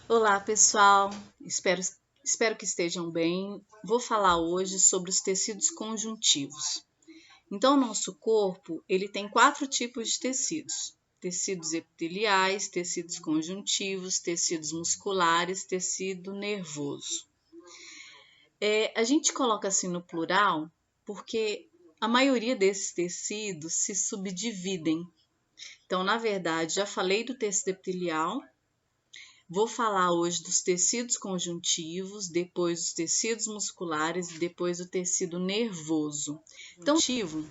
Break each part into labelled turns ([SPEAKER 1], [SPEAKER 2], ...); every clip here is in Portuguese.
[SPEAKER 1] Olá, pessoal. Espero que estejam bem. Vou falar hoje sobre os tecidos conjuntivos. Então, o nosso corpo, ele tem 4 tipos de tecidos: tecidos epiteliais, tecidos conjuntivos, tecidos musculares, tecido nervoso. A gente coloca assim no plural porque a maioria desses tecidos se subdividem. Então, na verdade, já falei do tecido epitelial. Vou falar hoje dos tecidos conjuntivos, depois dos tecidos musculares e depois do tecido nervoso. Então, o conjuntivo,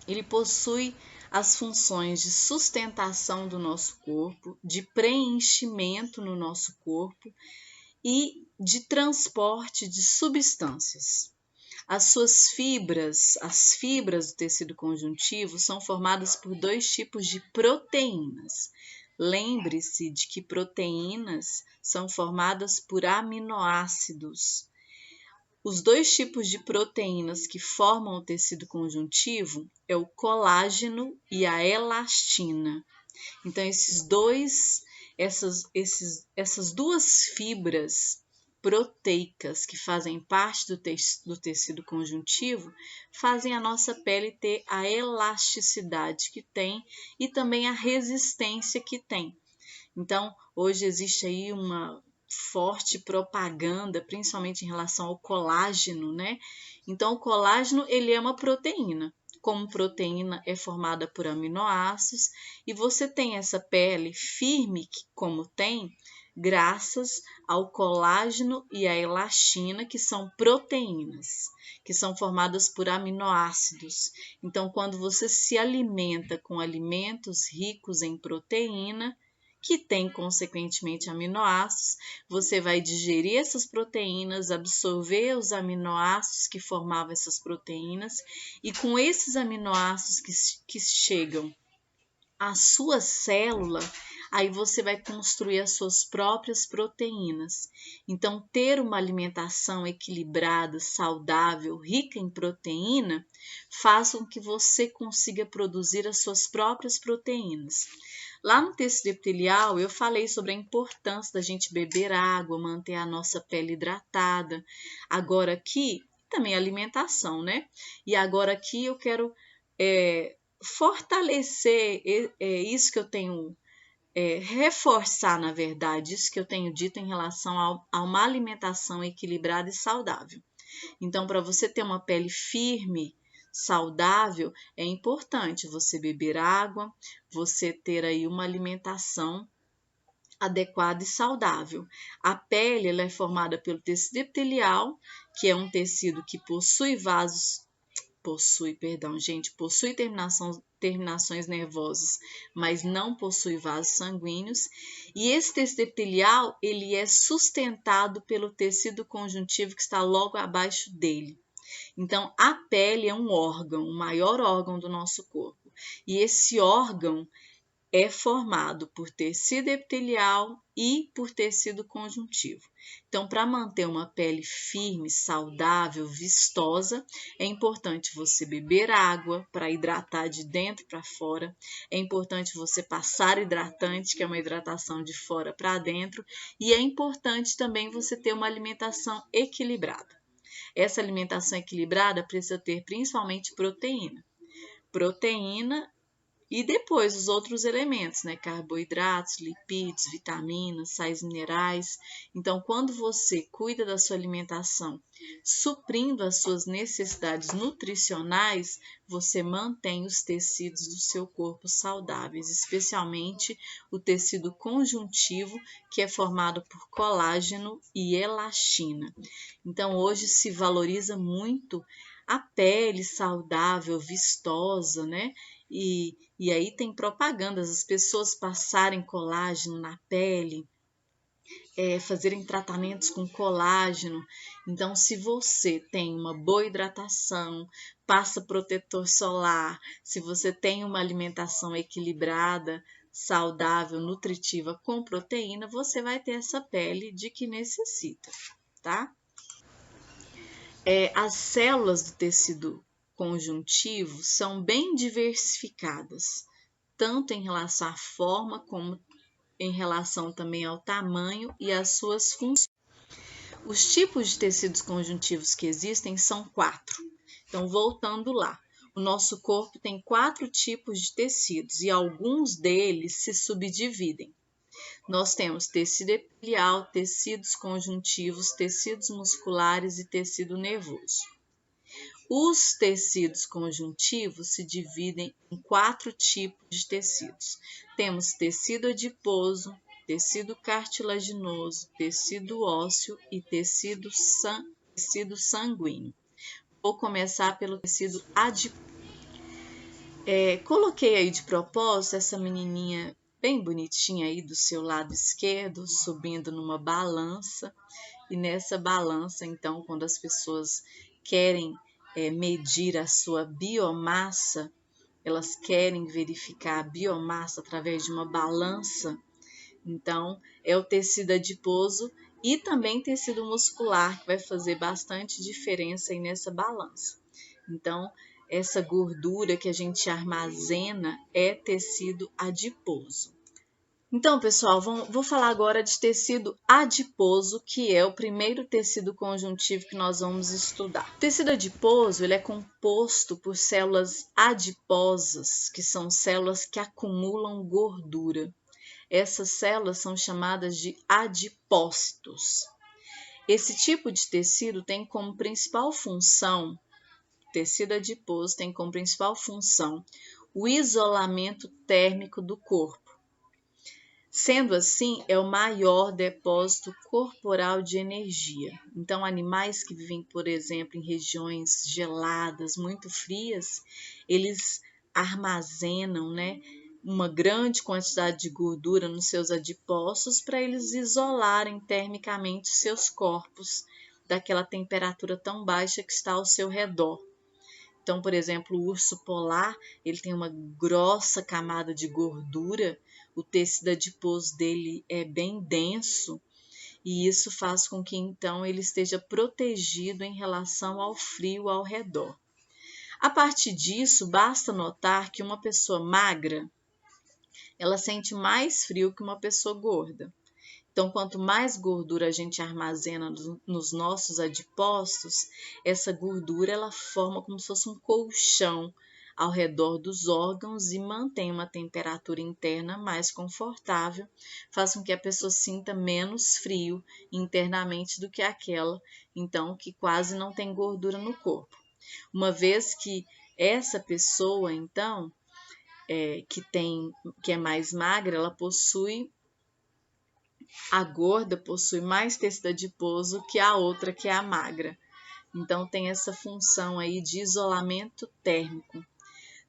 [SPEAKER 1] ele possui as funções de sustentação do nosso corpo, de preenchimento no nosso corpo e de transporte de substâncias. As fibras do tecido conjuntivo são formadas por 2 tipos de proteínas. Lembre-se de que proteínas são formadas por aminoácidos. Os 2 tipos de proteínas que formam o tecido conjuntivo é o colágeno e a elastina. Então, essas duas fibras proteicas que fazem parte do tecido conjuntivo fazem a nossa pele ter a elasticidade que tem e também a resistência que tem. Então, hoje existe aí uma forte propaganda, principalmente em relação ao colágeno, né? Então, o colágeno, ele é uma proteína. Como proteína é formada por aminoácidos e você tem essa pele firme, como tem, graças ao colágeno e à elastina, que são proteínas, que são formadas por aminoácidos. Então, quando você se alimenta com alimentos ricos em proteína, que tem consequentemente aminoácidos, você vai digerir essas proteínas, absorver os aminoácidos que formavam essas proteínas, e com esses aminoácidos que chegam à sua célula, aí você vai construir as suas próprias proteínas. Então, ter uma alimentação equilibrada, saudável, rica em proteína, faz com que você consiga produzir as suas próprias proteínas. Lá no tecido epitelial, eu falei sobre a importância da gente beber água, manter a nossa pele hidratada. Agora aqui, também alimentação, né? E agora aqui eu quero fortalecer isso que eu tenho, reforçar, na verdade, isso que eu tenho dito em relação a uma alimentação equilibrada e saudável. Então, para você ter uma pele firme, saudável, é importante você beber água, você ter aí uma alimentação adequada e saudável. A pele ela é formada pelo tecido epitelial, que é um tecido que possui terminações nervosas, mas não possui vasos sanguíneos. E esse tecido epitelial, ele é sustentado pelo tecido conjuntivo que está logo abaixo dele. Então, a pele é um órgão, o maior órgão do nosso corpo. E esse órgão é formado por tecido epitelial e por tecido conjuntivo. Então, para manter uma pele firme, saudável, vistosa, é importante você beber água para hidratar de dentro para fora. É importante você passar hidratante, que é uma hidratação de fora para dentro. E é importante também você ter uma alimentação equilibrada. Essa alimentação equilibrada precisa ter principalmente proteína. Proteína e depois os outros elementos, né? Carboidratos, lipídios, vitaminas, sais minerais. Então, quando você cuida da sua alimentação, suprindo as suas necessidades nutricionais, você mantém os tecidos do seu corpo saudáveis, especialmente o tecido conjuntivo, que é formado por colágeno e elastina. Então, hoje se valoriza muito a pele saudável, vistosa, né? E aí tem propagandas, as pessoas passarem colágeno na pele, fazerem tratamentos com colágeno. Então, se você tem uma boa hidratação, passa protetor solar, se você tem uma alimentação equilibrada, saudável, nutritiva com proteína, você vai ter essa pele de que necessita, tá? As células do tecido conjuntivo são bem diversificadas, tanto em relação à forma como em relação também ao tamanho e às suas funções. Os tipos de tecidos conjuntivos que existem são 4. Então, voltando lá, o nosso corpo tem 4 tipos de tecidos e alguns deles se subdividem. Nós temos tecido epitelial, tecidos conjuntivos, tecidos musculares e tecido nervoso. Os tecidos conjuntivos se dividem em 4 tipos de tecidos. Temos tecido adiposo, tecido cartilaginoso, tecido ósseo e tecido sanguíneo. Vou começar pelo tecido adiposo. Coloquei aí de propósito essa menininha bem bonitinha aí do seu lado esquerdo, subindo numa balança. E nessa balança, então, quando as pessoas querem medir a sua biomassa, elas querem verificar a biomassa através de uma balança. Então, é o tecido adiposo e também tecido muscular, que vai fazer bastante diferença aí nessa balança. Então, essa gordura que a gente armazena é tecido adiposo. Então, pessoal, vou falar agora de tecido adiposo, que é o primeiro tecido conjuntivo que nós vamos estudar. O tecido adiposo ele é composto por células adiposas, que são células que acumulam gordura. Essas células são chamadas de adipócitos. Esse tipo de tecido tem como principal função, tecido adiposo tem como principal função o isolamento térmico do corpo. Sendo assim, é o maior depósito corporal de energia. Então, animais que vivem, por exemplo, em regiões geladas, muito frias, eles armazenam, uma grande quantidade de gordura nos seus adipócitos para eles isolarem termicamente seus corpos daquela temperatura tão baixa que está ao seu redor. Então, por exemplo, o urso polar, ele tem uma grossa camada de gordura, o tecido adiposo dele é bem denso e isso faz com que então ele esteja protegido em relação ao frio ao redor. A partir disso, basta notar que uma pessoa magra, ela sente mais frio que uma pessoa gorda. Então, quanto mais gordura a gente armazena nos nossos adipócitos, essa gordura ela forma como se fosse um colchão ao redor dos órgãos e mantém uma temperatura interna mais confortável, faz com que a pessoa sinta menos frio internamente do que aquela, então, que quase não tem gordura no corpo. Uma vez que essa pessoa, então, que é mais magra, a gorda possui mais tecido adiposo que a outra, que é a magra. Então, tem essa função aí de isolamento térmico.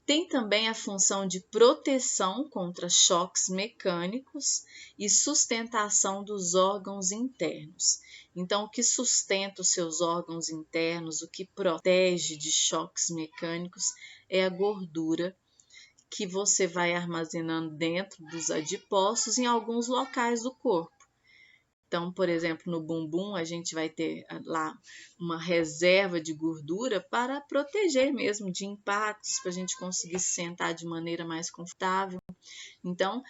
[SPEAKER 1] Tem também a função de proteção contra choques mecânicos e sustentação dos órgãos internos. Então, o que sustenta os seus órgãos internos, o que protege de choques mecânicos é a gordura que você vai armazenando dentro dos adipócitos em alguns locais do corpo. Então, por exemplo, no bumbum a gente vai ter lá uma reserva de gordura para proteger mesmo de impactos, para a gente conseguir se sentar de maneira mais confortável. Então,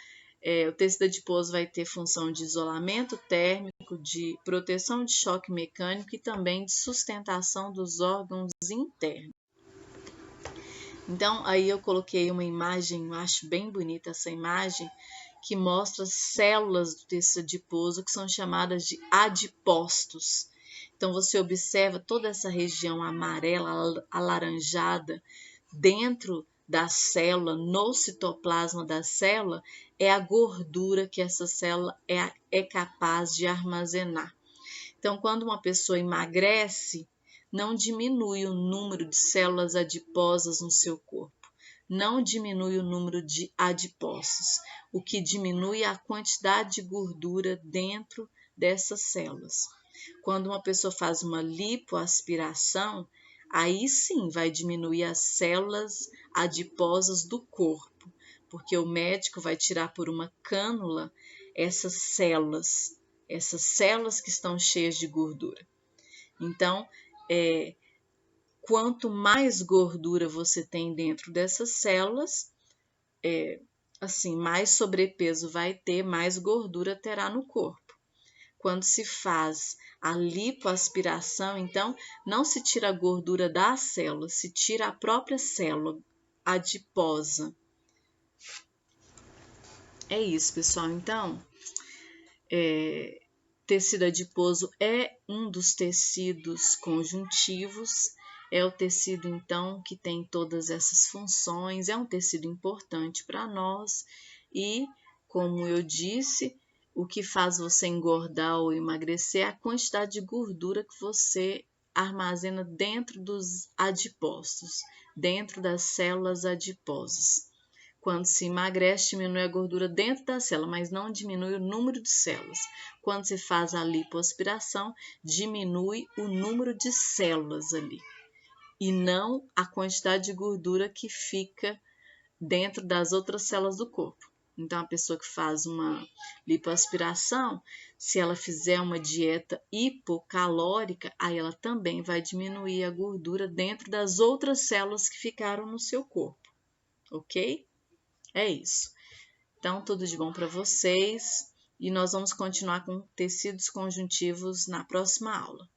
[SPEAKER 1] o tecido adiposo vai ter função de isolamento térmico, de proteção de choque mecânico e também de sustentação dos órgãos internos. Então, aí eu coloquei uma imagem, eu acho bem bonita essa imagem, que mostra células do tecido adiposo que são chamadas de adipócitos. Então, você observa toda essa região amarela, alaranjada, dentro da célula, no citoplasma da célula, é a gordura que essa célula é capaz de armazenar. Então, quando uma pessoa emagrece, não diminui o número de células adiposas no seu corpo, não diminui o número de adipócitos, o que diminui é a quantidade de gordura dentro dessas células. Quando uma pessoa faz uma lipoaspiração, aí sim vai diminuir as células adiposas do corpo, porque o médico vai tirar por uma cânula essas células que estão cheias de gordura. Então, quanto mais gordura você tem dentro dessas células, assim, mais sobrepeso vai ter, mais gordura terá no corpo. Quando se faz a lipoaspiração, então, não se tira a gordura da célula, se tira a própria célula adiposa. É isso, pessoal. Então, tecido adiposo é um dos tecidos conjuntivos, é o tecido, então, que tem todas essas funções, é um tecido importante para nós e, como eu disse, o que faz você engordar ou emagrecer é a quantidade de gordura que você armazena dentro dos adipócitos, dentro das células adiposas. Quando se emagrece, diminui a gordura dentro da célula, mas não diminui o número de células. Quando se faz a lipoaspiração, diminui o número de células ali, e não a quantidade de gordura que fica dentro das outras células do corpo. Então, a pessoa que faz uma lipoaspiração, se ela fizer uma dieta hipocalórica, aí ela também vai diminuir a gordura dentro das outras células que ficaram no seu corpo, ok? É isso. Então, tudo de bom para vocês e nós vamos continuar com tecidos conjuntivos na próxima aula.